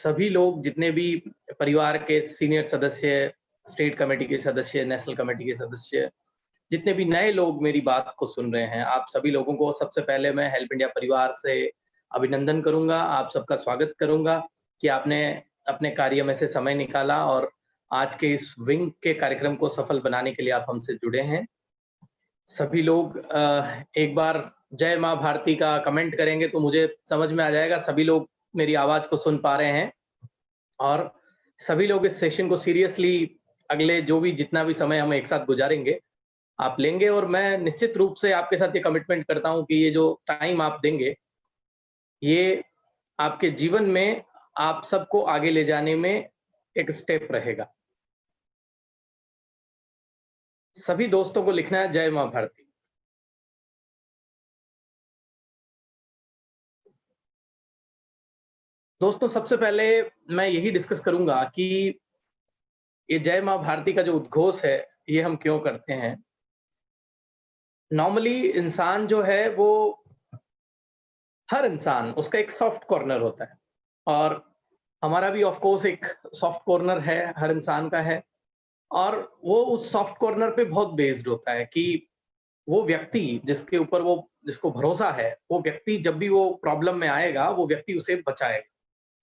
सभी लोग जितने भी परिवार के सीनियर सदस्य, स्टेट कमेटी के सदस्य, नेशनल कमेटी के सदस्य, जितने भी नए लोग मेरी बात को सुन रहे हैं, आप सभी लोगों को सबसे पहले मैं हेल्प इंडिया परिवार से अभिनंदन करूँगा, आप सबका स्वागत करूँगा कि आपने अपने कार्य में से समय निकाला और आज के इस विंग के कार्यक्रम को सफल बनाने के लिए आप हमसे जुड़े हैं। सभी लोग एक बार जय माँ भारती का कमेंट करेंगे तो मुझे समझ में आ जाएगा सभी लोग मेरी आवाज़ को सुन पा रहे हैं और सभी लोग इस सेशन को सीरियसली अगले जो भी जितना भी समय हम एक साथ गुजारेंगे, आप लेंगे और मैं निश्चित रूप से आपके साथ ये कमिटमेंट करता हूँ कि ये जो टाइम आप देंगे, ये आपके जीवन में आप सबको आगे ले जाने में एक स्टेप रहेगा। सभी दोस्तों को लिखना है जय माँ भारती। दोस्तों सबसे पहले मैं यही डिस्कस करूँगा कि ये जय माँ भारती का जो उद्घोष है, ये हम क्यों करते हैं? नॉर्मली इंसान जो है वो हर इंसान उसका एक सॉफ्ट कॉर्नर होता है और हमारा भी ऑफ कोर्स एक सॉफ्ट कॉर्नर है, हर इंसान का है और वो उस सॉफ्ट कॉर्नर पे बहुत बेस्ड होता है कि वो व्यक्ति जिसके ऊपर वो जिसको भरोसा है, वो व्यक्ति जब भी वो प्रॉब्लम में आएगा, वो व्यक्ति उसे बचाएगा।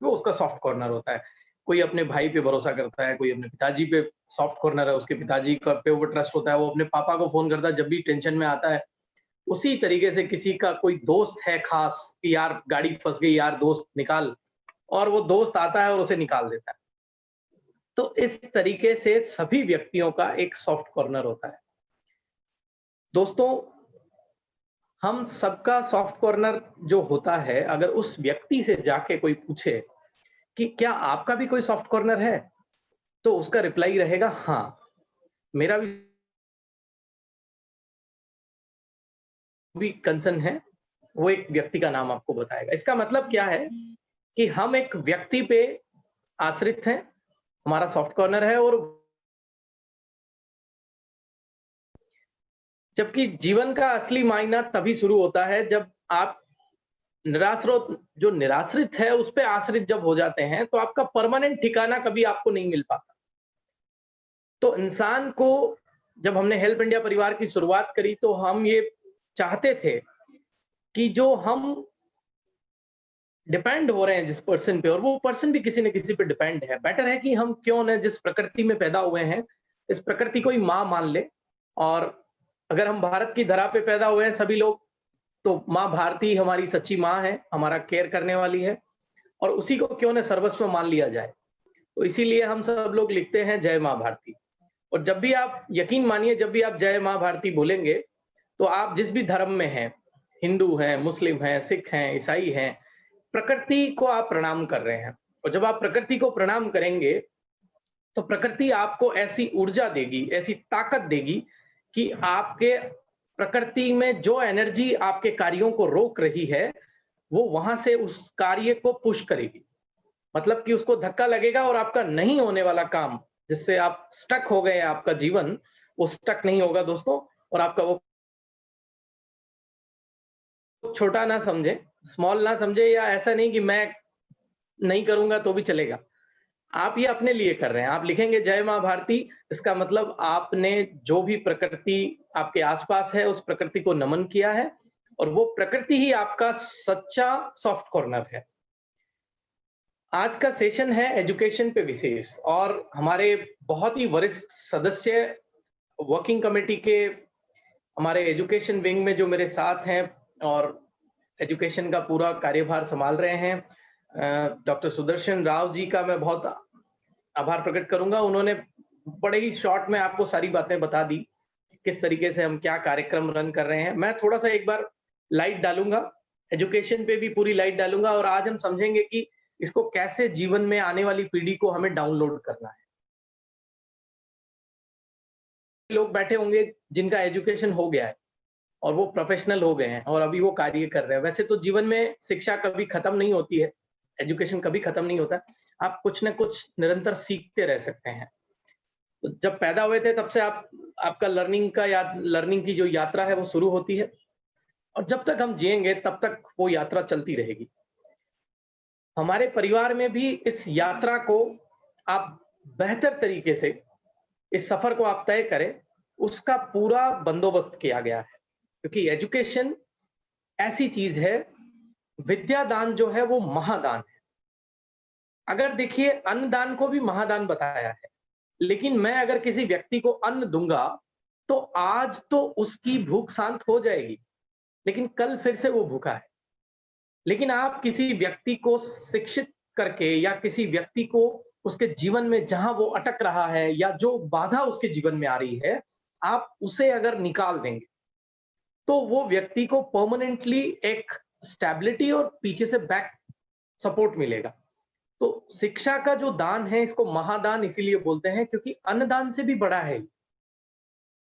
वो उसका सॉफ्ट कॉर्नर होता है। कोई अपने भाई पे भरोसा करता है, कोई अपने पिताजी पे सॉफ्ट कॉर्नर है, उसके पिताजी का पे वो ट्रस्ट होता है, वो अपने पापा को फ़ोन करता है जब भी टेंशन में आता है। उसी तरीके से किसी का कोई दोस्त है ख़ास कि यार गाड़ी फँस गई यार दोस्त निकाल और वो दोस्त आता है और उसे निकाल देता है। तो इस तरीके से सभी व्यक्तियों का एक सॉफ्ट कॉर्नर होता है। दोस्तों, हम सबका सॉफ्ट कॉर्नर जो होता है, अगर उस व्यक्ति से जाके कोई पूछे कि क्या आपका भी कोई सॉफ्ट कॉर्नर है? तो उसका रिप्लाई रहेगा हाँ, मेरा भी कंसर्न है, वो एक व्यक्ति का नाम आपको बताएगा। इसका मतलब क्या है कि हम एक व्यक्ति पे आश्रित हैं, हमारा सॉफ्ट कॉर्नर है और जबकि जीवन का असली मायना तभी शुरू होता है जब आप जो निराश्रित है, उस पे आश्रित जब हो जाते हैं, तो आपका परमानेंट ठिकाना कभी आपको नहीं मिल पाता। तो इंसान को जब हमने हेल्प इंडिया परिवार की शुरुआत करी, तो हम ये चाहते थे कि जो हम डिपेंड हो रहे हैं जिस पर्सन पे और वो पर्सन भी किसी न किसी पे डिपेंड है। बेटर है कि हम क्यों ना जिस प्रकृति में पैदा हुए हैं, इस प्रकृति को ही माँ मान ले और अगर हम भारत की धरा पे पैदा हुए हैं सभी लोग, तो माँ भारती हमारी सच्ची माँ है, हमारा केयर करने वाली है और उसी को क्यों ना सर्वस्व मान लिया जाए। तो इसीलिए हम सब लोग लिखते हैं जय माँ भारती और जब भी आप यकीन मानिए जब भी आप जय माँ भारती बोलेंगे, तो आप जिस भी धर्म में हैं, हिंदू हैं, मुस्लिम हैं, सिख हैं, ईसाई हैं, प्रकृति को आप प्रणाम कर रहे हैं और जब आप प्रकृति को प्रणाम करेंगे, तो प्रकृति आपको ऐसी ऊर्जा देगी, ऐसी ताकत देगी कि आपके प्रकृति में जो एनर्जी आपके कार्यों को रोक रही है, वो वहाँ से उस कार्य को पुश करेगी। मतलब कि उसको धक्का लगेगा और आपका नहीं होने वाला काम, जिससे आप स्टक हो गए हैं आपका जीवन, वो स्टक नहीं होगा दोस्तों और आपका वो छोटा ना समझें, स्मॉल ना समझें या ऐसा नहीं कि मैं नहीं करूँगा तो भी चलेगा। आप ये अपने लिए कर रहे हैं, आप लिखेंगे जय माँ भारती, इसका मतलब आपने जो भी प्रकृति आपके आस-पास है, उस प्रकृति को नमन किया है और वो प्रकृति ही आपका सच्चा सॉफ्ट कॉर्नर है। आज का सेशन है एजुकेशन पे विशेष और हमारे बहुत ही वरिष्ठ सदस्य वर्किंग कमेटी के हमारे एजुकेशन विंग में जो मेरे साथ हैं और एजुकेशन का पूरा कार्यभार संभाल रहे हैं, डॉक्टर सुदर्शन राव जी का मैं बहुत आभार प्रकट करूँगा। उन्होंने बड़े ही शॉर्ट में आपको सारी बातें बता दी, किस तरीके से हम क्या कार्यक्रम रन कर रहे हैं। मैं थोड़ा-सा एक बार लाइट डालूँगा, एजुकेशन पे भी पूरी लाइट डालूँगा और आज हम समझेंगे कि इसको कैसे जीवन में आने वाली पीढ़ी को हमें डाउनलोड करना है। लोग बैठे होंगे जिनका एजुकेशन हो गया है और वो प्रोफेशनल हो गए हैं और अभी वो कार्य कर रहे हैं। वैसे तो जीवन में शिक्षा कभी खत्म नहीं होती है, एजुकेशन कभी खत्म नहीं होता। आप कुछ न कुछ निरंतर सीखते रह सकते हैं। तो जब पैदा हुए थे तब से आप आपका लर्निंग की जो यात्रा है वो शुरू होती है और जब तक हम जिएँगे तब तक वो यात्रा चलती रहेगी। हमारे परिवार में भी इस यात्रा को आप बेहतर तरीके से इस सफर को आप तय करें, उसका पूरा बंदोबस्त किया गया है। क्योंकि एजुकेशन ऐसी चीज़ है, विद्या दान जो है वो महादान है। अगर देखिए अन्नदान को भी महादान बताया है, लेकिन मैं अगर किसी व्यक्ति को अन्न दूँगा, तो आज तो उसकी भूख शांत हो जाएगी, लेकिन कल फिर से वो भूखा है। लेकिन आप किसी व्यक्ति को शिक्षित करके या किसी व्यक्ति को उसके जीवन में जहाँ वो अटक रहा है या जो बाधा उसके जीवन में आ रही है, आप उसे अगर निकाल देंगे, तो वो व्यक्ति को परमानेंटली एक स्टेबिलिटी और पीछे से बैक सपोर्ट मिलेगा। तो शिक्षा का जो दान है, इसको महादान इसीलिए बोलते हैं क्योंकि अन्नदान से भी बड़ा है।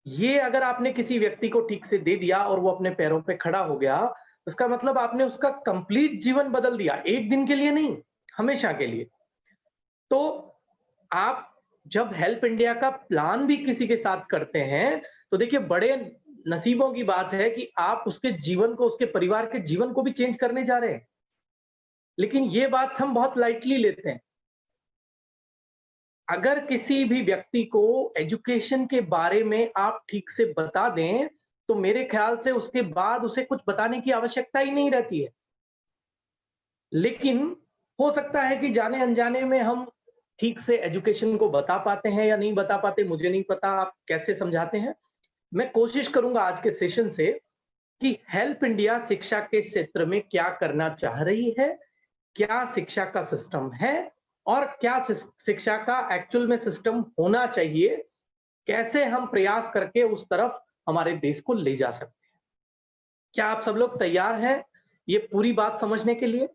ये अगर आपने किसी व्यक्ति को ठीक से दे दिया और वो अपने पैरों पे खड़ा हो गया, उसका मतलब आपने उसका कंप्लीट जीवन बदल दिया, एक दिन के लिए नहीं, हमेशा के लिए। तो आप जब हेल्प इंडिया का प्लान भी किसी के साथ करते हैं, तो देखिए बड़े नसीबों की बात है कि आप उसके जीवन को, उसके परिवार के जीवन को भी चेंज करने जा रहे हैं। लेकिन ये बात हम बहुत लाइटली लेते हैं। अगर किसी भी व्यक्ति को एजुकेशन के बारे में आप ठीक से बता दें, तो मेरे ख्याल से उसके बाद उसे कुछ बताने की आवश्यकता ही नहीं रहती है। लेकिन हो सकता है कि जाने-अनजाने में हम ठीक से एजुकेशन को बता पाते हैं या नहीं बता पाते, मुझे नहीं पता आप कैसे समझाते हैं। मैं कोशिश करूँगा आज के सेशन से कि हेल्प इंडिया शिक्षा के क्षेत्र में क्या करना चाह रही है, क्या शिक्षा का सिस्टम है और क्या शिक्षा का एक्चुअल में सिस्टम होना चाहिए, कैसे हम प्रयास करके उस तरफ हमारे देश को ले जा सकते हैं। क्या आप सब लोग तैयार हैं ये पूरी बात समझने के लिए?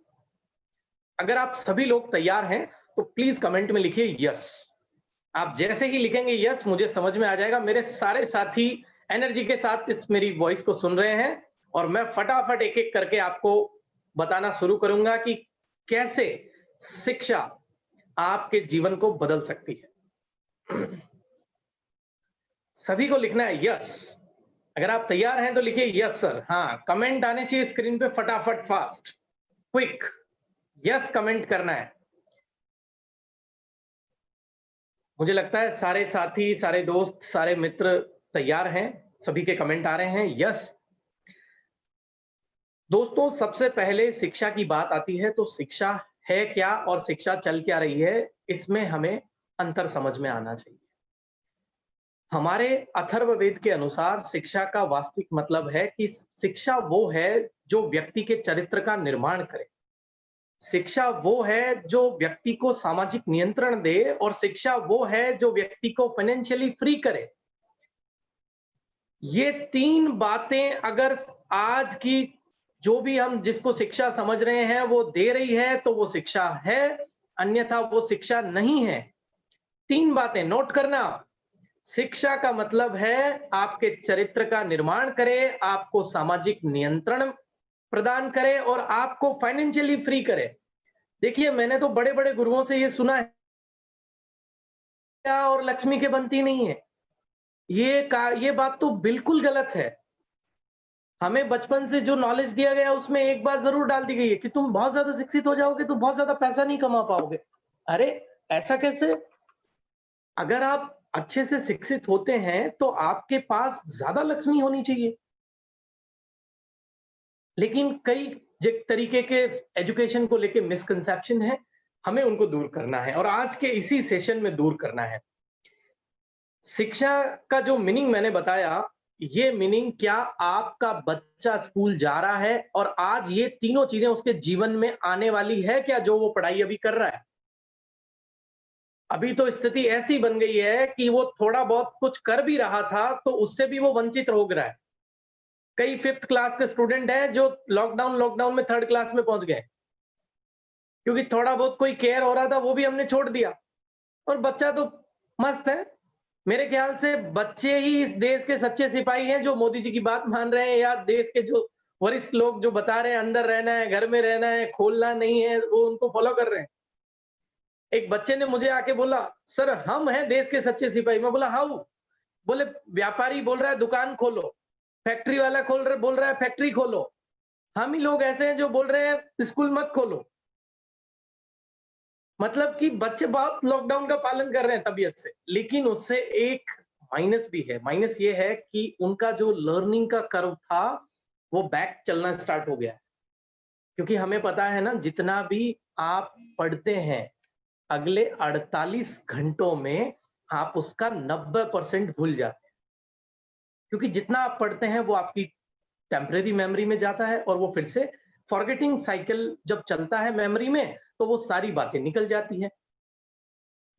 अगर आप सभी लोग तैयार हैं, तो प्लीज़ कमेंट में लिखिए यस। आप जैसे ही लिखेंगे यस, मुझे समझ में आ जाएगा मेरे सारे साथी एनर्जी के साथ इस मेरी वॉइस को सुन रहे हैं और मैं फटाफट एक-एक करके आपको बताना शुरू करूँगा कि कैसे शिक्षा आपके जीवन को बदल सकती है। सभी को लिखना है यस। अगर आप तैयार हैं तो लिखिए यस सर। हाँ, कमेंट आने चाहिए स्क्रीन पे फटाफट फास्ट, क्विक। यस कमेंट करना है। मुझे लगता है सारे साथी, सारे दोस्त, सारे मित्र तैयार हैं। सभी के कमेंट आ रहे हैं यस। दोस्तों सबसे पहले शिक्षा की बात आती है तो शिक्षा है क्या और शिक्षा चल क्या रही है, इसमें हमें अंतर समझ में आना चाहिए। हमारे अथर्ववेद के अनुसार शिक्षा का वास्तविक मतलब है कि शिक्षा वो है जो व्यक्ति के चरित्र का निर्माण करे। शिक्षा वो है जो व्यक्ति को सामाजिक नियंत्रण दे और शिक्षा वो है जो व्यक्ति को फाइनेंशियली फ्री करे। ये 3 बातें अगर आज की जो भी हम जिसको शिक्षा समझ रहे हैं वो दे रही है तो वो शिक्षा है, अन्यथा वो शिक्षा नहीं है। 3 बातें नोट करना। शिक्षा का मतलब है आपके चरित्र का निर्माण करे, आपको सामाजिक नियंत्रण प्रदान करे और आपको फाइनेंशियली फ्री करे। देखिए मैंने तो बड़े-बड़े गुरुओं से ये सुना है और लक्ष्मी के बनती नहीं है। ये बात तो बिल्कुल गलत है। हमें बचपन से जो नॉलेज दिया गया उसमें एक बात ज़रूर डाल दी गई है कि तुम बहुत ज़्यादा शिक्षित हो जाओगे तो बहुत ज़्यादा पैसा नहीं कमा पाओगे। अरे! ऐसा कैसे? अगर आप अच्छे से शिक्षित होते हैं तो आपके पास ज़्यादा लक्ष्मी होनी चाहिए। लेकिन कई तरीके के एजुकेशन को लेके मिसकंसेप्शन है, हमें उनको दूर करना है और आज के इसी सेशन में दूर करना है। शिक्षा का जो मीनिंग मैंने बताया, ये मीनिंग क्या आपका बच्चा स्कूल जा रहा है और आज ये तीनों चीज़ें उसके जीवन में आने वाली है क्या जो वो पढ़ाई अभी कर रहा है? अभी तो स्थिति ऐसी बन गई है कि वो थोड़ा बहुत कुछ कर भी रहा था, तो उससे भी वो वंचित हो रहा है। कई 5th क्लास के स्टूडेंट हैं जो लॉकडाउन में 3rd क्लास में पहुँच गए। क्योंकि थोड़ा बहुत कोई केयर हो रहा था, वो भी हमने छोड़ दिया और बच्चा तो मस्त है। मेरे ख्याल से बच्चे ही इस देश के सच्चे सिपाही हैं जो मोदी जी की बात मान रहे हैं या देश के जो वरिष्ठ लोग जो बता रहे हैं अंदर रहना है, घर में रहना है, खोलना नहीं है, वो उनको फॉलो कर रहे हैं। एक बच्चे ने मुझे आके बोला, "सर हम हैं देश के सच्चे सिपाही।" मैं बोला, "हाउ?" बोले, "व्यापारी बोल रहा है दुकान खोलो, फैक्ट्री वाला बोल रहा है फैक्ट्री खोलो। हम ही लोग ऐसे हैं जो बोल रहे हैं स्कूल मत खोलो।" मतलब कि बच्चे बहुत लॉकडाउन का पालन कर रहे हैं तबीयत से, लेकिन उससे एक माइनस भी है। माइनस ये है कि उनका जो लर्निंग का कर्व था, वो बैक चलना स्टार्ट हो गया है। क्योंकि हमें पता है ना, जितना भी आप पढ़ते हैं, अगले 48 घंटों में आप उसका 90% भूल जाते हैं। क्योंकि जितना आप पढ़ते हैं, वो आपकी टेम्परेरी मेमोरी में जाता है और वो फिर से फॉरगेटिंग साइकिल जब चलता है मेमोरी में, तो वो सारी बातें निकल जाती हैं।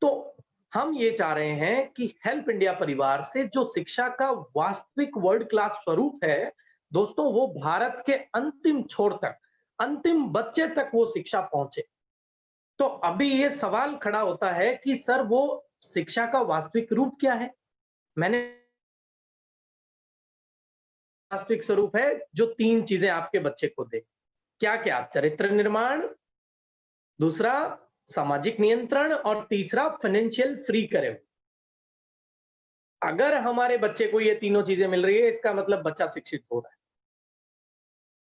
तो हम ये चाह रहे हैं कि हेल्प इंडिया परिवार से जो शिक्षा का वास्तविक वर्ल्ड क्लास स्वरूप है, दोस्तों वो भारत के अंतिम छोर तक, अंतिम बच्चे तक वो शिक्षा पहुंचे। तो अभी ये सवाल खड़ा होता है कि सर वो शिक्षा का वास्तविक रूप क्या है? मैंने वास्तविक स्वरूप है जो 3 चीजें आपके बच्चे को दे। क्या-क्या? चरित्र निर्माण, दूसरा सामाजिक नियंत्रण और तीसरा फाइनेंशियल फ्री करे। अगर हमारे बच्चे को ये तीनों चीजें मिल रही है, इसका मतलब बच्चा शिक्षित हो रहा है।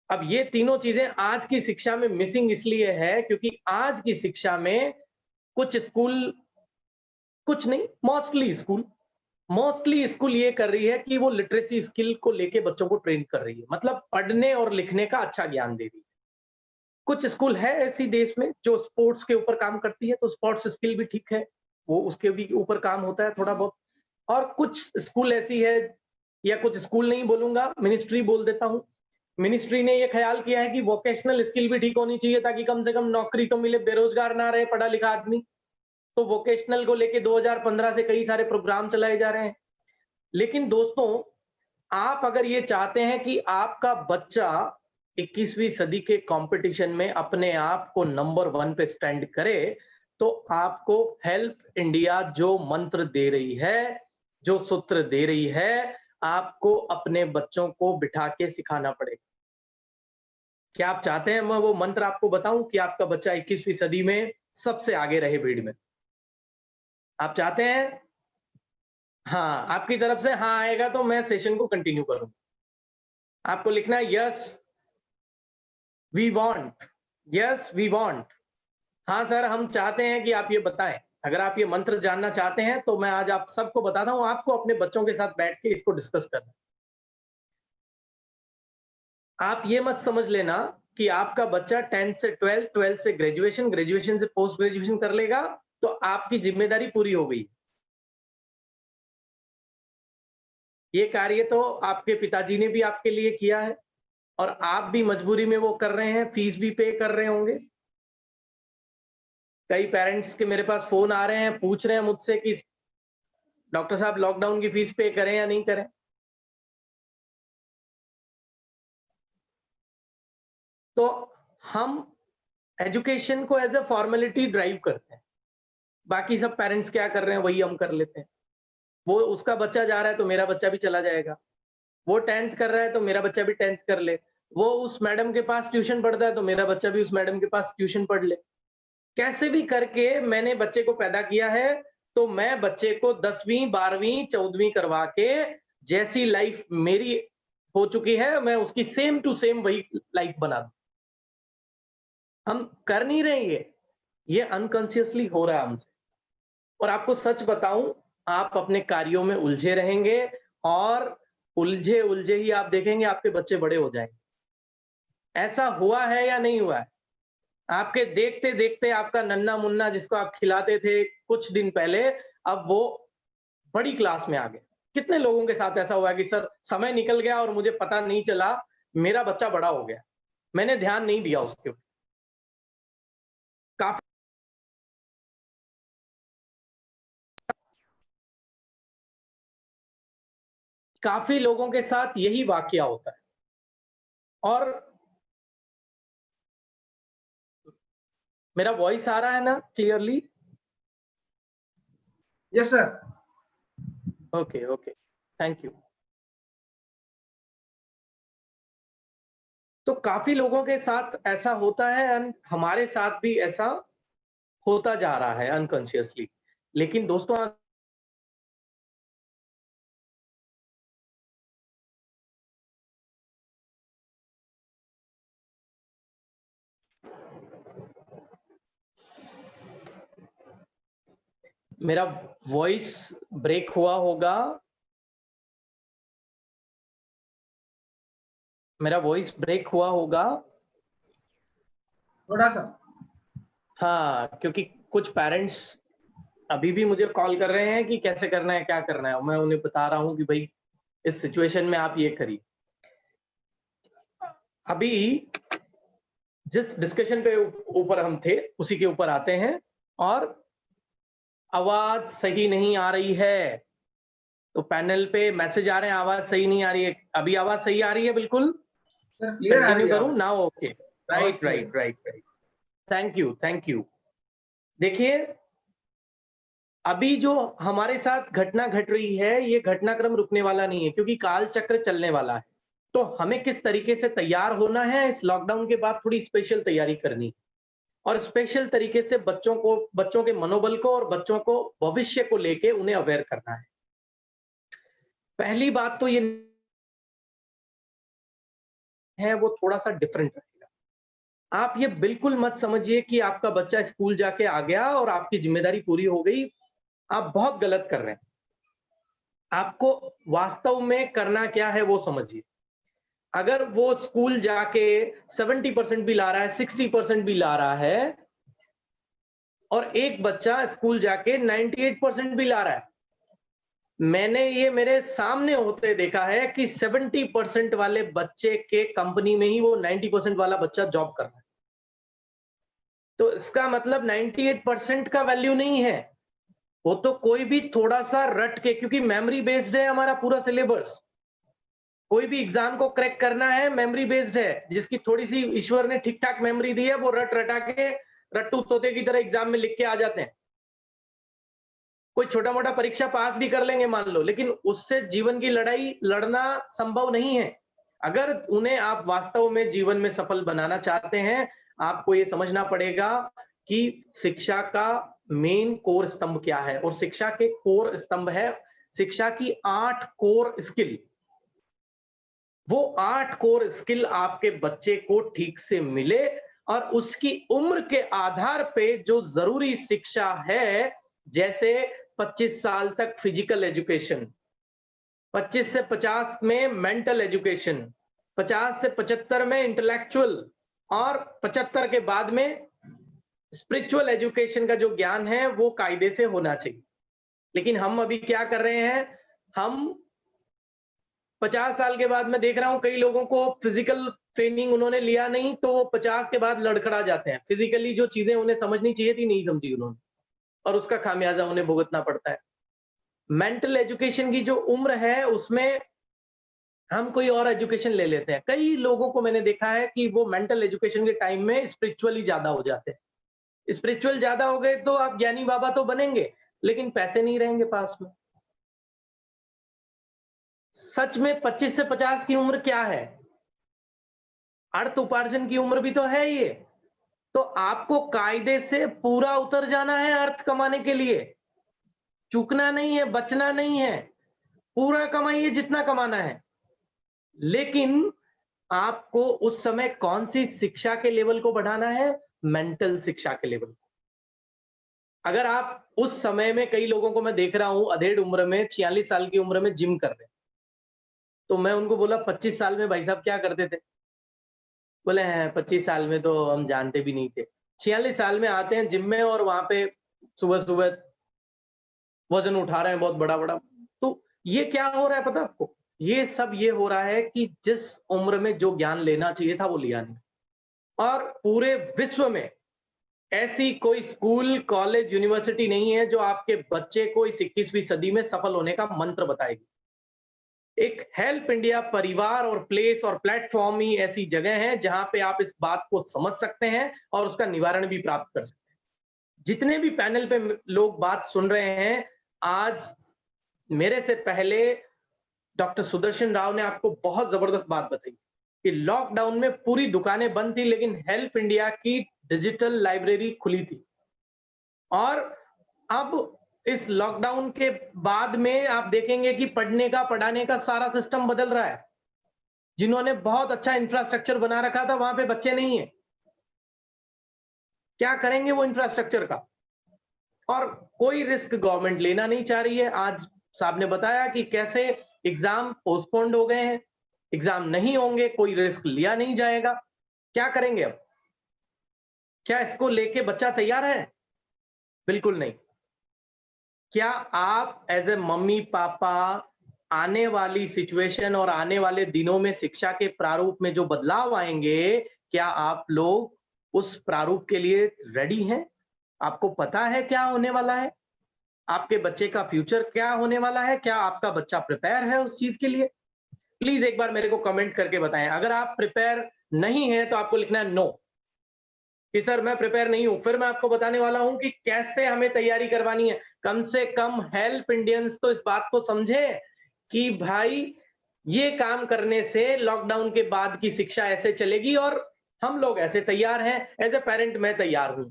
अब ये तीनों चीजें आज की शिक्षा में मिसिंग इसलिए है क्योंकि आज की शिक्षा में कुछ स्कूल, कुछ नहीं, मोस्टली स्कूल ये कर रही है कि वो लिटरेसी स्किल को लेके बच्चों को ट्रेन कर रही है। मतलब पढ़ने और लिखने का अच्छा ज्ञान दे रही है। कुछ स्कूल है ऐसी देश में जो स्पोर्ट्स के ऊपर काम करती है, तो स्पोर्ट्स स्किल भी ठीक है, वो उसके भी ऊपर काम होता है थोड़ा बहुत। और कुछ स्कूल ऐसी है, या कुछ स्कूल नहीं बोलूंगा, मिनिस्ट्री बोल देता हूँ। मिनिस्ट्री ने ये ख्याल किया है कि वोकेशनल स्किल भी ठीक होनी चाहिए ताकि कम से कम नौकरी तो मिले, बेरोजगार ना रहे पढ़ा लिखा आदमी। तो वोकेशनल को लेके 2015 से कई सारे प्रोग्राम चलाए जा रहे हैं। लेकिन दोस्तों, आप अगर ये चाहते हैं कि आपका बच्चा 21वीं सदी के कंपटीशन में अपने आप को नंबर 1 पे स्टैंड करे, तो आपको हेल्प इंडिया जो मंत्र दे रही है, जो सूत्र दे रही है, आपको अपने बच्चों को बिठा के सिखाना पड़ेगा। क्या आप चाहते हैं मैं वो मंत्र आपको बताऊं कि आपका बच्चा 21वीं सदी में सबसे आगे रहे भीड़ में? आप चाहते हैं? हाँ, आपकी तरफ से हाँ आएगा तो मैं सेशन को कंटिन्यू करूँगा। आपको लिखना है yes we want, yes we want. हाँ सर, हम चाहते हैं कि आप ये बताएँ। अगर आप ये मंत्र जानना चाहते हैं तो मैं आज आप सबको बताता हूँ, आपको अपने बच्चों के साथ बैठ के इसको डिस्कस करना है। आप ये मत समझ लेना कि आपका बच्चा 10th से 12th, 12th से ग्रेजुएशन, ग्रेजुएशन से पोस्ट ग्रेजुएशन कर लेगा, तो आपकी ज़िम्मेदारी पूरी हो गई। ये कार्य तो आपके पिताजी ने भी आपके लिए किया है और आप भी मजबूरी में वो कर रहे हैं, फीस भी पे कर रहे होंगे। कई पेरेंट्स के मेरे पास फ़ोन आ रहे हैं, पूछ रहे हैं मुझसे कि डॉक्टर साहब लॉकडाउन की फीस पे करें या नहीं करें? तो हम एजुकेशन को एज़ अ फॉर्मेलिटी ड्राइव करते हैं। बाकी सब पेरेंट्स क्या कर रहे हैं वही हम कर लेते हैं। वो उसका बच्चा जा रहा है तो मेरा बच्चा भी चला जाएगा। वो 10th कर रहा है तो मेरा बच्चा भी 10th कर ले। वो उस मैडम के पास ट्यूशन पढ़ता है तो मेरा बच्चा भी उस मैडम के पास ट्यूशन पढ़ ले। कैसे भी करके मैंने बच्चे को पैदा किया है, तो मैं बच्चे को 10वीं, 12वीं, 14वीं करवा के जैसी लाइफ मेरी हो चुकी है, मैं उसकी सेम टू सेम वही लाइफ बना दूँ। हम कर नहीं रहे ये अनकॉन्शियसली हो रहा है हमसे। और आपको सच बताऊँ, आप अपने कार्यों में उलझे रहेंगे और उलझे-उलझे ही आप देखेंगे आपके बच्चे बड़े हो जाएँगे। ऐसा हुआ है या नहीं हुआ है? आपके देखते-देखते आपका नन्ना-मुन्ना जिसको आप खिलाते थे कुछ दिन पहले, अब वो बड़ी क्लास में आ गया। कितने लोगों के साथ ऐसा हुआ है कि सर समय निकल गया और मुझे पता नहीं चला, मेरा बच्चा बड़ा हो गया। मैंने ध्यान नहीं दिया उसके ऊपर। काफ़ी काफ़ी लोगों के साथ यही वाक़या होता है। और मेरा वॉइस आ रहा है ना clearly? Yes sir. Okay, okay. Thank you. तो काफ़ी लोगों के साथ ऐसा होता है एंड हमारे साथ भी ऐसा होता जा रहा है अनकॉन्शियसली। लेकिन दोस्तों मेरा वॉइस ब्रेक हुआ होगा। मेरा वॉइस ब्रेक हुआ होगा। थोड़ा सा। हाँ, क्योंकि कुछ पेरेंट्स अभी भी मुझे कॉल कर रहे हैं कि कैसे करना है, क्या करना है। मैं उन्हें बता रहा हूँ कि भाई इस सिचुएशन में आप ये करिए। अभी जिस डिस्कशन पे ऊपर हम थे, उसी के ऊपर आते हैं। और आवाज सही नहीं आ रही है, तो पैनल पे मैसेज आ रहे हैं आवाज सही नहीं आ रही है। अभी आवाज सही आ रही है? बिल्कुल सर क्लियर आ कंटिन्यू रही है करूं आवाज। नाउ? ओके, आवाज right clear. Right right right. Thank you, thank you. देखिए, अभी जो हमारे साथ घटना घट रही है, ये घटनाक्रम रुकने वाला नहीं है, क्योंकि काल चक्र चलने वाला है। तो हमें किस तरीके से तैयार होना है, इस लॉकडाउन के बाद थोड़ी स्पेशल तैयारी करनी और स्पेशल तरीके से बच्चों के मनोबल को और बच्चों को भविष्य को लेके उन्हें अवेयर करना है। पहली बात तो ये है, वो थोड़ा-सा डिफरेंट रहेगा। आप ये बिल्कुल मत समझिए कि आपका बच्चा स्कूल जाके आ गया और आपकी ज़िम्मेदारी पूरी हो गई। आप बहुत गलत कर रहे हैं। आपको वास्तव में करना क्या है वो समझिए। अगर वो स्कूल जाके 70% भी ला रहा है, 60% भी ला रहा है और एक बच्चा स्कूल जाके 98% भी ला रहा है, मैंने ये मेरे सामने होते देखा है कि 70% वाले बच्चे के कंपनी में ही वो 90% वाला बच्चा जॉब कर रहा है। तो इसका मतलब 98% का वैल्यू नहीं है। वो तो कोई भी थोड़ा-सा रट के, क्योंकि मेमोरी बेस्ड है हमारा पूरा सिलेबस। कोई भी एग्जाम को क्रैक करना है, मेमोरी बेस्ड है। जिसकी थोड़ी-सी ईश्वर ने ठीक-ठाक मेमोरी दी है, वो रट-रटा के रट्टू तोते की तरह एग्जाम में लिख के आ जाते हैं। कोई छोटा-मोटा परीक्षा पास भी कर लेंगे मान लो, लेकिन उससे जीवन की लड़ाई लड़ना संभव नहीं है। अगर उन्हें आप वास्तव में जीवन में सफल बनाना चाहते हैं, आपको ये समझना पड़ेगा कि शिक्षा का मेन कोर स्तंभ क्या है, और शिक्षा के कोर स्तंभ है शिक्षा की 8 कोर स्किल। वो 8 कोर स्किल आपके बच्चे को ठीक से मिले और उसकी उम्र के आधार पे जो ज़रूरी शिक्षा है, जैसे 25 साल तक फिजिकल एजुकेशन, 25 से 50 में मेंटल एजुकेशन, 50 से 75 में इंटेलेक्चुअल और 75 के बाद में स्पिरिचुअल एजुकेशन का जो ज्ञान है वो कायदे से होना चाहिए। लेकिन हम अभी क्या कर रहे हैं, हम 50 साल के बाद मैं देख रहा हूँ कई लोगों को फिजिकल ट्रेनिंग उन्होंने लिया नहीं, तो वो 50 के बाद लड़खड़ा जाते हैं। फिजिकली जो चीजें उन्हें समझनी चाहिए थी नहीं समझी उन्होंने, और उसका खामियाजा उन्हें भुगतना पड़ता है। मेंटल एजुकेशन की जो उम्र है उसमें हम कोई और एजुकेशन ले लेते हैं। कई लोगों को मैंने देखा है कि वो मेंटल एजुकेशन के टाइम में स्पिरिचुअली ज्यादा हो जाते हैं। स्पिरिचुअल ज्यादा हो गए तो आप ज्ञानी बाबा तो बनेंगे, लेकिन पैसे नहीं रहेंगे पास में। सच में 25 से 50 की उम्र क्या है? अर्थ उपार्जन की उम्र भी तो है ये। तो आपको कायदे से पूरा उतर जाना है अर्थ कमाने के लिए। चूकना नहीं है, बचना नहीं है। पूरा कमाइए जितना कमाना है। लेकिन आपको उस समय कौन-सी शिक्षा के लेवल को बढ़ाना है? मेंटल शिक्षा के लेवल को। अगर आप उस समय में, कई लोगों को मैं देख रहा हूँ अधेड़ उम्र में, 46 साल की उम्र में जिम कर रहे हैं। तो मैं उनको बोला 25 साल में भाई साहब क्या करते थे? बोले हैं 25 साल में तो हम जानते भी नहीं थे। 46 साल में आते हैं जिम में और वहाँ पे सुबह-सुबह वज़न उठा रहे हैं बहुत बड़ा-बड़ा। तो ये क्या हो रहा है पता है आपको? ये सब ये हो रहा है कि जिस उम्र में जो ज्ञान लेना चाहिए था वो लिया नहीं। और पूरे विश्व में ऐसी कोई स्कूल, कॉलेज, यूनिवर्सिटी नहीं है जो आपके बच्चे को इस 21वीं सदी में सफल होने का मंत्र बताएगी। एक हेल्प इंडिया परिवार और प्लेस और प्लेटफ़ॉर्म ही ऐसी जगह है जहाँ पे आप इस बात को समझ सकते हैं और उसका निवारण भी प्राप्त कर सकते हैं। जितने भी पैनल पे लोग बात सुन रहे हैं, आज मेरे से पहले डॉक्टर सुदर्शन राव ने आपको बहुत ज़बरदस्त बात बताई कि लॉकडाउन में पूरी दुकानें बंद थी, लेकिन हेल्प इंडिया की डिजिटल लाइब्रेरी खुली थी। और अब इस लॉकडाउन के बाद में आप देखेंगे कि पढ़ने का, पढ़ाने का सारा सिस्टम बदल रहा है। जिन्होंने बहुत अच्छा इंफ्रास्ट्रक्चर बना रखा था, वहां पे बच्चे नहीं है। क्या करेंगे वो इंफ्रास्ट्रक्चर का? और कोई रिस्क गवर्नमेंट लेना नहीं चाह रही है। आज साहब ने बताया कि कैसे एग्जाम पोस्टपोन्ड हो गए हैं, एग्जाम नहीं होंगे, कोई रिस्क लिया नहीं जाएगा। क्या करेंगे अब? क्या इसको लेके बच्चा तैयार है? बिल्कुल नहीं। क्या आप एज ए मम्मी पापा आने वाली सिचुएशन और आने वाले दिनों में शिक्षा के प्रारूप में जो बदलाव आएंगे, क्या आप लोग उस प्रारूप के लिए रेडी हैं? आपको पता है क्या होने वाला है? आपके बच्चे का फ्यूचर क्या होने वाला है? क्या आपका बच्चा प्रिपेयर है उस चीज के लिए? प्लीज एक बार मेरे को कमेंट करके बताएं। अगर आप प्रिपेयर नहीं है तो आपको लिखना है नो, कि सर मैं प्रिपेयर नहीं हूं। फिर मैं आपको बताने वाला हूं कि कैसे हमें तैयारी करवानी है। कम से कम हेल्प इंडियंस तो इस बात को समझे कि भाई ये काम करने से लॉकडाउन के बाद की शिक्षा ऐसे चलेगी और हम लोग ऐसे तैयार हैं। एज ए पेरेंट मैं तैयार हूं।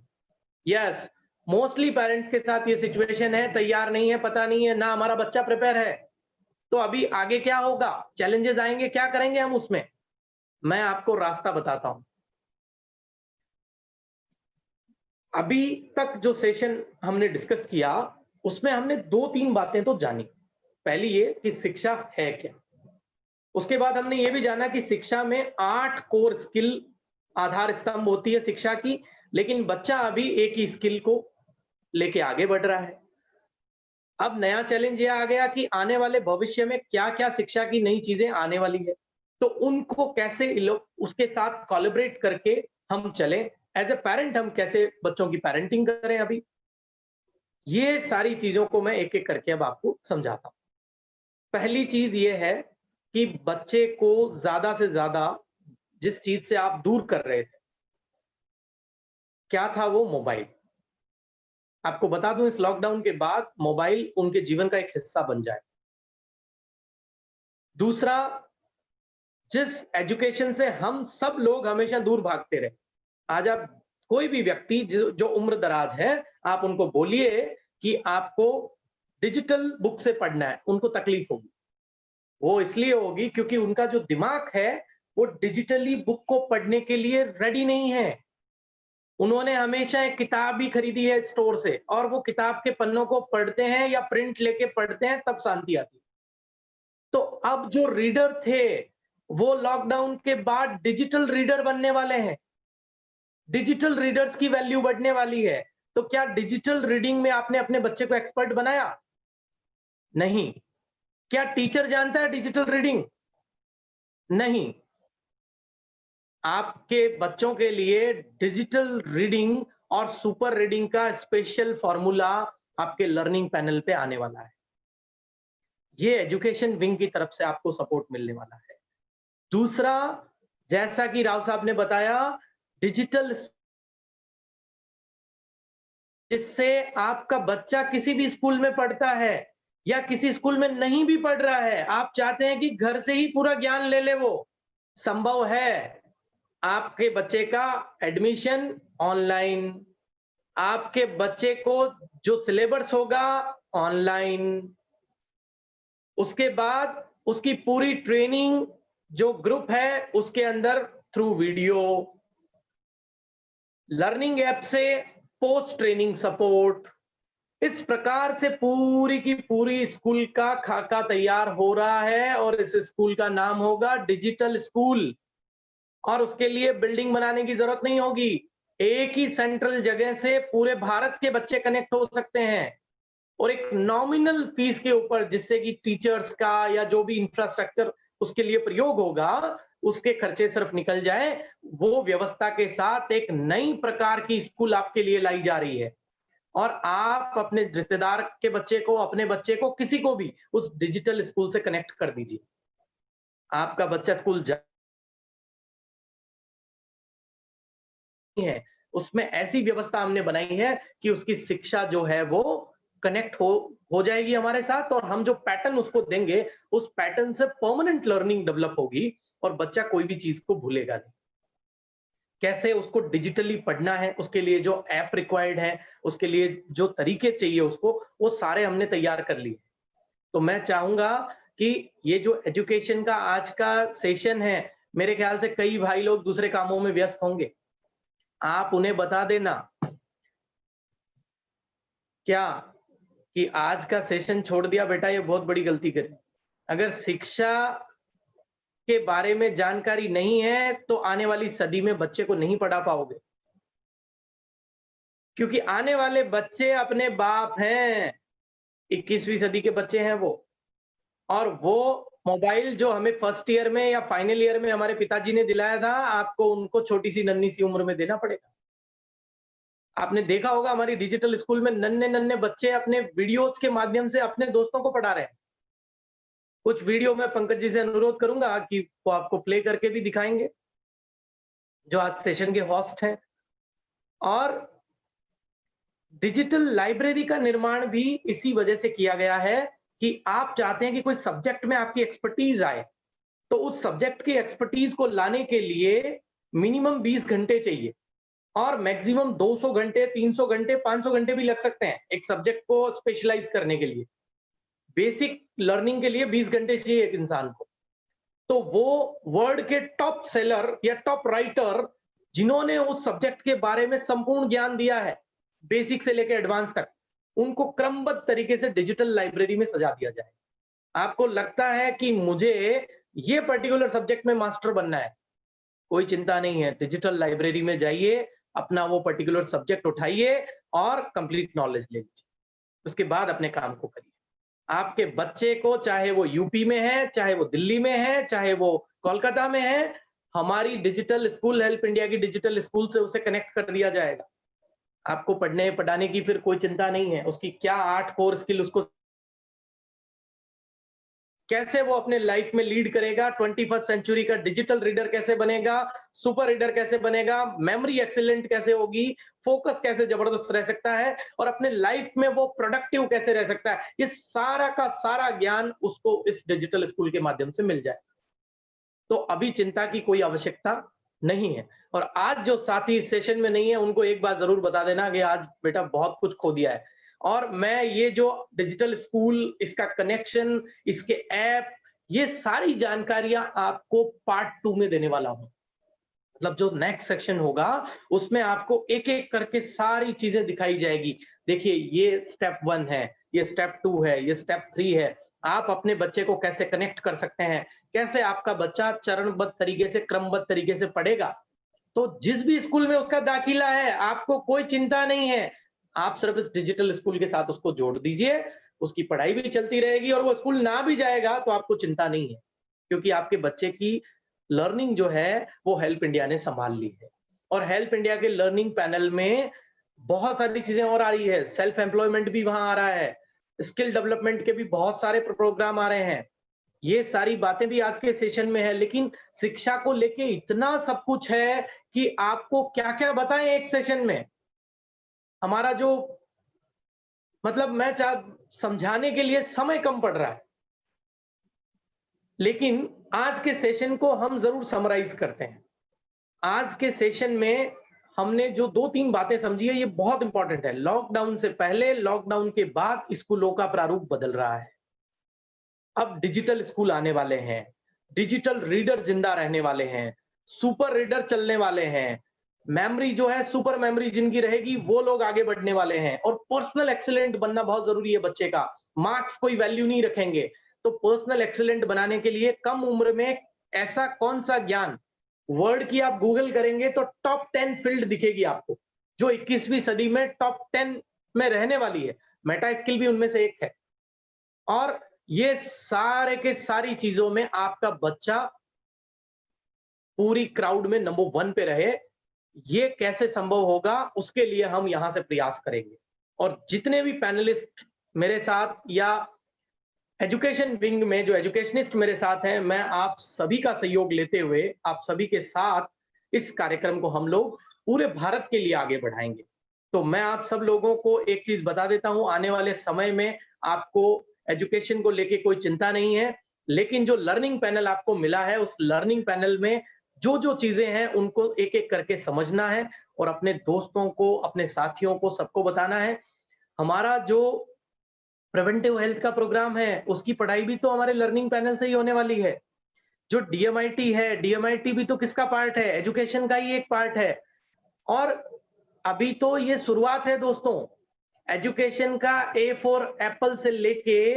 यस, मोस्टली पेरेंट्स के साथ ये सिचुएशन है, तैयार नहीं है, पता नहीं है ना हमारा बच्चा प्रिपेयर है। तो अभी आगे क्या होगा, चैलेंजेस आएंगे, क्या करेंगे हम उसमें, मैं आपको रास्ता बताता हूं। अभी तक जो सेशन हमने डिस्कस किया, उसमें हमने 2-3 बातें तो जानी। पहली ये कि शिक्षा है क्या? उसके बाद हमने ये भी जाना कि शिक्षा में 8 कोर स्किल आधार स्तंभ होती है शिक्षा की, लेकिन बच्चा अभी एक ही स्किल को लेके आगे बढ़ रहा है। अब नया चैलेंज ये आ गया कि आने वाले भविष्य में क्या-क्या शिक्षा की नई चीजें आने वाली है। तो उनको कैसे उसके साथ कोलैबोरेट करके हम चलें, एज़ अ पेरेंट हम कैसे बच्चों की पेरेंटिंग करें अभी। ये सारी चीज़ों को मैं एक-एक करके अब आपको समझाता हूँ। पहली चीज़ ये है कि बच्चे को ज़्यादा से ज़्यादा जिस चीज़ से आप दूर कर रहे थे, क्या था वो? मोबाइल। आपको बता दूँ इस लॉकडाउन के बाद मोबाइल उनके जीवन का एक हिस्सा बन जाए। दूसरा, जिस एजुकेशन से हम सब लोग हमेशा दूर भागते रहे, आज आप कोई भी व्यक्ति जो उम्र दराज है, आप उनको बोलिए कि आपको डिजिटल बुक से पढ़ना है, उनको तकलीफ होगी। वो इसलिए होगी क्योंकि उनका जो दिमाग है, वो डिजिटली बुक को पढ़ने के लिए रेडी नहीं है। उन्होंने हमेशा एक किताब ही खरीदी है स्टोर से और वो किताब के पन्नों को पढ़ते हैं या प्रिंट लेके पढ़ते हैं, तब शांति आती है। तो अब जो रीडर थे, वो लॉकडाउन के बाद डिजिटल रीडर बनने वाले हैं। डिजिटल रीडर्स की वैल्यू बढ़ने वाली है। तो क्या डिजिटल रीडिंग में आपने अपने बच्चे को एक्सपर्ट बनाया? नहीं। क्या टीचर जानता है डिजिटल रीडिंग? नहीं। आपके बच्चों के लिए डिजिटल रीडिंग और सुपर रीडिंग का स्पेशल फॉर्मूला आपके लर्निंग पैनल पे आने वाला है। ये एजुकेशन विंग की तरफ से आपको सपोर्ट मिलने वाला है। दूसरा, जैसा कि राव साहब ने बताया, डिजिटल जिससे आपका बच्चा किसी भी स्कूल में पढ़ता है या किसी स्कूल में नहीं भी पढ़ रहा है, आप चाहते हैं कि घर से ही पूरा ज्ञान ले ले वो, संभव है। आपके बच्चे का एडमिशन ऑनलाइन, आपके बच्चे को जो सिलेबस होगा ऑनलाइन, उसके बाद उसकी पूरी ट्रेनिंग जो ग्रुप है उसके अंदर थ्रू वीडियो, लर्निंग ऐप से पोस्ट ट्रेनिंग सपोर्ट, इस प्रकार से पूरी की पूरी स्कूल का खाका तैयार हो रहा है और इस स्कूल का नाम होगा डिजिटल स्कूल। और उसके लिए बिल्डिंग बनाने की जरूरत नहीं होगी। एक ही सेंट्रल जगह से पूरे भारत के बच्चे कनेक्ट हो सकते हैं और एक नॉमिनल फीस के ऊपर, जिससे कि टीचर्स का या जो भी इंफ्रास्ट्रक्चर उसके लिए प्रयोग होगा, उसके खर्चे सिर्फ निकल जाए। वो व्यवस्था के साथ एक नई प्रकार की स्कूल आपके लिए लाई जा रही है और आप अपने रिश्तेदार के बच्चे को, अपने बच्चे को, किसी को भी उस डिजिटल स्कूल से कनेक्ट कर दीजिए। आपका बच्चा स्कूल जा है, उसमें ऐसी व्यवस्था हमने बनाई है कि उसकी शिक्षा जो है वो कनेक्ट हो जाएगी हमारे साथ और हम जो पैटर्न उसको देंगे, उस पैटर्न से परमानेंट लर्निंग डेवलप होगी और बच्चा कोई भी चीज को भूलेगा नहीं। कैसे उसको डिजिटली पढ़ना है, उसके लिए जो ऐप रिक्वायर्ड है, उसके लिए जो तरीके चाहिए उसको, वो सारे हमने तैयार कर लिए। तो मैं चाहूंगा कि ये जो एजुकेशन का आज का सेशन है, मेरे ख्याल से कई भाई लोग दूसरे कामों में व्यस्त होंगे। आप उन्हें बता देना क्या कि आज का सेशन छोड़ दिया बेटा, ये बहुत बड़ी गलती करी। अगर शिक्षा के बारे में जानकारी नहीं है, तो आने वाली सदी में बच्चे को नहीं पढ़ा पाओगे। क्योंकि आने वाले बच्चे अपने बाप हैं, 21वीं सदी के बच्चे हैं वो। और वो मोबाइल जो हमें फर्स्ट ईयर में या फाइनल ईयर में हमारे पिताजी ने दिलाया था, आपको उनको छोटी-सी नन्ही-सी उम्र में देना पड़ेगा। आपने देखा होगा हमारी डिजिटल स्कूल में नन्हे-नन्हे बच्चे अपने वीडियोज़ के माध्यम से अपने दोस्तों को पढ़ा रहे हैं। कुछ वीडियो मैं पंकज जी से अनुरोध करूँगा कि वो आपको प्ले करके भी दिखाएँगे, जो आज सेशन के होस्ट हैं। और डिजिटल लाइब्रेरी का निर्माण भी इसी वजह से किया गया है कि आप चाहते हैं कि कोई सब्जेक्ट में आपकी एक्सपर्टीज़ आए, तो उस सब्जेक्ट की एक्सपर्टीज़ को लाने के लिए मिनिमम 20 घंटे चाहिए और मैक्सिमम 200 घंटे, 300 घंटे, 500 घंटे भी लग सकते हैं, एक सब्जेक्ट को स्पेशलाइज़ करने के लिए। बेसिक लर्निंग के लिए 20 घंटे चाहिए एक इंसान को। तो वो वर्ल्ड के टॉप सेलर या टॉप राइटर जिन्होंने उस सब्जेक्ट के बारे में संपूर्ण ज्ञान दिया है, बेसिक से लेके एडवांस तक, उनको क्रमबद्ध तरीके से डिजिटल लाइब्रेरी में सजा दिया जाए। आपको लगता है कि मुझे ये पर्टिकुलर सब्जेक्ट में मास्टर बनना है, कोई चिंता नहीं है, डिजिटल लाइब्रेरी में जाइए, अपना वो पर्टिकुलर सब्जेक्ट उठाइए और कंप्लीट नॉलेज ले लीजिए। उसके बाद अपने काम को करिए। आपके बच्चे को चाहे वो यूपी में है, चाहे वो दिल्ली में है, चाहे वो कोलकाता में है, हमारी डिजिटल स्कूल हेल्प इंडिया की डिजिटल स्कूल से उसे कनेक्ट कर दिया जाएगा। आपको पढ़ने-पढ़ाने की फिर कोई चिंता नहीं है। उसकी क्या 8 कोर स्किल उसको कैसे वो अपने लाइफ में लीड करेगा, 21st सेंचुरी का डिजिटल रीडर कैसे बनेगा, सुपर रीडर कैसे बनेगा, मेमोरी एक्सीलेंट कैसे होगी, फोकस कैसे जबरदस्त रह सकता है और अपने लाइफ में वो प्रोडक्टिव कैसे रह सकता है। ये सारा का सारा ज्ञान उसको इस डिजिटल स्कूल के माध्यम से मिल जाए। तो अभी चिंता की कोई आवश्यकता नहीं है। और आज जो साथी इस सेशन में नहीं है, उनको एक बात ज़रूर बता देना कि आज बेटा बहुत कुछ खो दिया है। और मैं ये जो डिजिटल स्कूल, इसका कनेक्शन, इसके ऐप, ये सारी जानकारियाँ आपको पार्ट 2 में देने वाला हूँ। मतलब जो नेक्स्ट सेक्शन होगा, उसमें आपको एक-एक करके सारी चीज़ें दिखाई जाएगी। देखिए, ये स्टेप 1 है, ये स्टेप 2 है, ये स्टेप 3 है। आप अपने बच्चे को कैसे कनेक्ट कर सकते हैं, कैसे आपका बच्चा चरणबद्ध तरीके से, क्रमबद्ध तरीके से पढ़ेगा। तो जिस भी स्कूल में उसका दाखिला है, आपको कोई चिंता नहीं है। आप सिर्फ़ इस डिजिटल स्कूल के साथ उसको जोड़ दीजिए, उसकी पढ़ाई भी चलती रहेगी और वो स्कूल ना भी जाएगा, तो आपको चिंता नहीं है। क्योंकि आपके बच्चे की लर्निंग जो है, वो हेल्प इंडिया ने सँभाल ली है। और हेल्प इंडिया के लर्निंग पैनल में बहुत सारी चीज़ें और आ रही है, सेल्फ एम्प्लॉयमेंट भी वहाँ आ रहा है, स्किल डेवलपमेंट के भी बहुत सारे प्रोग्राम आ रहे हैं। ये सारी बातें भी आज के सेशन में है, लेकिन शिक्षा को लेके इतना सब कुछ है कि आपको क्या-क्या बताएँ एक सेशन में। हमारा जो मतलब मैं समझाने के लिए समय कम पड़ रहा है। लेकिन आज के सेशन को हम ज़रूर समराइज़ करते हैं। आज के सेशन में हमने जो 2-3 बातें समझी है, ये बहुत इम्पोर्टेंट है। लॉकडाउन से पहले, लॉकडाउन के बाद स्कूलों का प्रारूप बदल रहा है। अब डिजिटल स्कूल आने वाले हैं, डिजिटल रीडर ज़िंदा रहने वाले हैं, सुपर रीडर चलने वाले हैं, मेमोरी जो है सुपर मेमोरी जिनकी रहेगी वो लोग आगे बढ़ने वाले हैं और पर्सनल एक्सीलेंट बनना बहुत ज़रूरी है बच्चे का। मार्क्स कोई वैल्यू नहीं रखेंगे, तो पर्सनल एक्सीलेंट बनाने के लिए कम उम्र में ऐसा कौन-सा ज्ञान, वर्ड की आप गूगल करेंगे तो टॉप 10 फ़ील्ड दिखेगी आपको, जो 21वीं सदी में टॉप 10 में रहने वाली है। मेटा स्किल भी उनमें से एक है। और ये सारे के सारी चीज़ों में आपका बच्चा पूरी क्राउड में नंबर 1 पे रहे, ये कैसे संभव होगा उसके लिए हम यहाँ से प्रयास करेंगे। और जितने भी पैनलिस्ट मेरे साथ या एजुकेशन विंग में जो एजुकेशनिस्ट मेरे साथ हैं, मैं आप सभी का सहयोग लेते हुए, आप सभी के साथ इस कार्यक्रम को हम लोग पूरे भारत के लिए आगे बढ़ाएँगे। तो मैं आप सब लोगों को एक चीज़ बता देता हूँ, आने वाले समय में आपको एजुकेशन को लेके कोई चिंता नहीं है, लेकिन जो लर्निंग पैनल आपको मिला है, उस लर्निंग पैनल में जो-जो चीज़ें हैं, उनको एक-एक करके समझना है और अपने दोस्तों को, अपने साथियों को, सबको बताना है। हमारा जो प्रिवेंटिव हेल्थ का प्रोग्राम है, उसकी पढ़ाई भी तो हमारे लर्निंग पैनल से ही होने वाली है। जो डीएमआईटी है, डीएमआईटी भी तो किसका पार्ट है? एजुकेशन का ही एक पार्ट है। और अभी तो ये शुरुआत है दोस्तों। एजुकेशन का ए फॉर एप्पल से लेके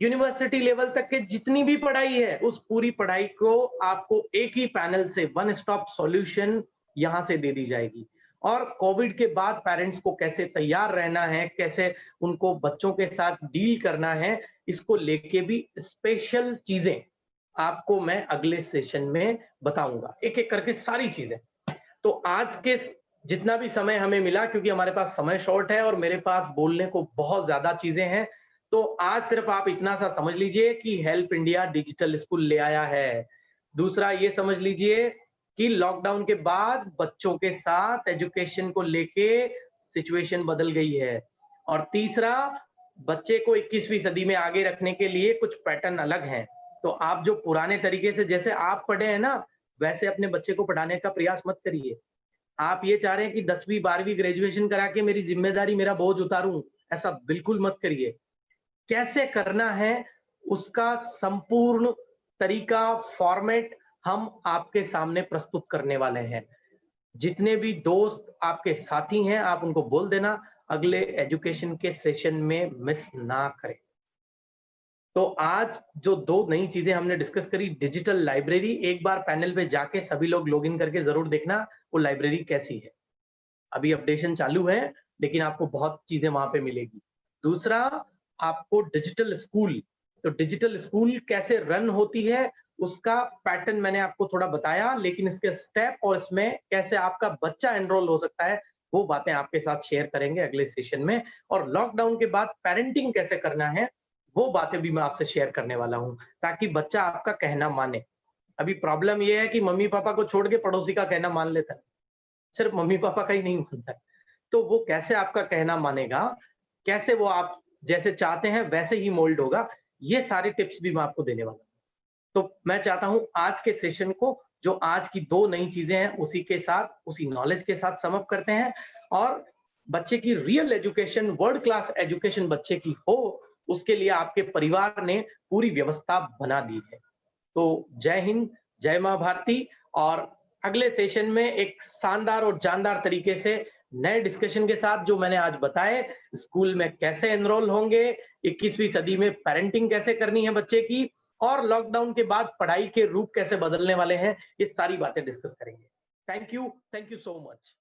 यूनिवर्सिटी लेवल तक के जितनी भी पढ़ाई है, उस पूरी पढ़ाई को आपको एक ही पैनल से वन स्टॉप सॉल्यूशन यहाँ से दे दी जाएगी। और कोविड के बाद पेरेंट्स को कैसे तैयार रहना है, कैसे उनको बच्चों के साथ डील करना है, इसको लेके भी स्पेशल चीजें आपको मैं अगले सेशन में बताऊंगा, एक-एक करके सारी चीजें। तो आज के जितना भी समय हमें मिला, क्योंकि हमारे पास समय शॉर्ट है और मेरे पास बोलने को बहुत ज्यादा चीजें हैं, तो आज सिर्फ आप इतना सा समझ लीजिए कि हेल्प इंडिया डिजिटल स्कूल ले आया है। दूसरा ये समझ लीजिए कि लॉकडाउन के बाद बच्चों के साथ एजुकेशन को लेके सिचुएशन बदल गई है। और तीसरा, बच्चे को 21वीं सदी में आगे रखने के लिए कुछ पैटर्न अलग हैं। तो आप जो पुराने तरीके से जैसे आप पढ़े हैं ना, वैसे अपने बच्चे को पढ़ाने का प्रयास मत करिए। आप ये चाह रहे हैं कि 10वीं 12वीं ग्रेजुएशन करा के मेरी ज़िम्मेदारी, मेरा बोझ उतारूँ, ऐसा बिल्कुल मत करिए। कैसे करना है, उसका संपूर्ण तरीका, फॉर्मेट हम आपके सामने प्रस्तुत करने वाले हैं। जितने भी दोस्त आपके साथी हैं, आप उनको बोल देना, अगले एजुकेशन के सेशन में मिस ना करें। तो आज जो 2 नई चीज़ें हमने डिस्कस करी, डिजिटल लाइब्रेरी, एक बार पैनल पे जाके सभी लोग लॉगिन करके ज़रूर देखना, वो लाइब्रेरी कैसी है। अभी अपडेशन चालू है, लेकिन आपको बहुत चीज़ें वहाँ पे मिलेगी। दूसरा, आपको डिजिटल स्कूल, तो डिजिटल स्कूल कैसे रन होती है, उसका पैटर्न मैंने आपको थोड़ा बताया, लेकिन इसके स्टेप और इसमें कैसे आपका बच्चा एनरोल हो सकता है, वो बातें आपके साथ शेयर करेंगे अगले सेशन में। और लॉकडाउन के बाद पेरेंटिंग कैसे करना है, वो बातें भी मैं आपसे शेयर करने वाला हूँ, ताकि बच्चा आपका कहना माने। अभी प्रॉब्लम ये है कि मम्मी-पापा को छोड़ के पड़ोसी का कहना मान लेता है, सिर्फ मम्मी-पापा का ही नहीं मानता है। तो वो कैसे आपका कहना मानेगा, कैसे वो आप जैसे चाहते हैं वैसे ही मोल्ड होगा, ये सारी टिप्स भी मैं आपको देने वाला हूँ। तो मैं चाहता हूँ आज के सेशन को, जो आज की 2 नई चीज़ें हैं, उसी के साथ, उसी नॉलेज के साथ सम अप करते हैं और बच्चे की real education, world class education बच्चे की हो, उसके लिए आपके परिवार ने पूरी व्यवस्था बना दी है। तो जय हिंद, जय माँ भारती। और अगले सेशन में एक शानदार और जानदार तरीके से नए डिस्कशन के साथ, जो मैंने आज बताए, स्कूल में कैसे एनरोल होंगे, 21वीं सदी में पेरेंटिंग कैसे करनी है बच्चे की, और लॉकडाउन के बाद पढ़ाई के रूप कैसे बदलने वाले हैं, ये सारी बातें डिस्कस करेंगे। Thank you so much.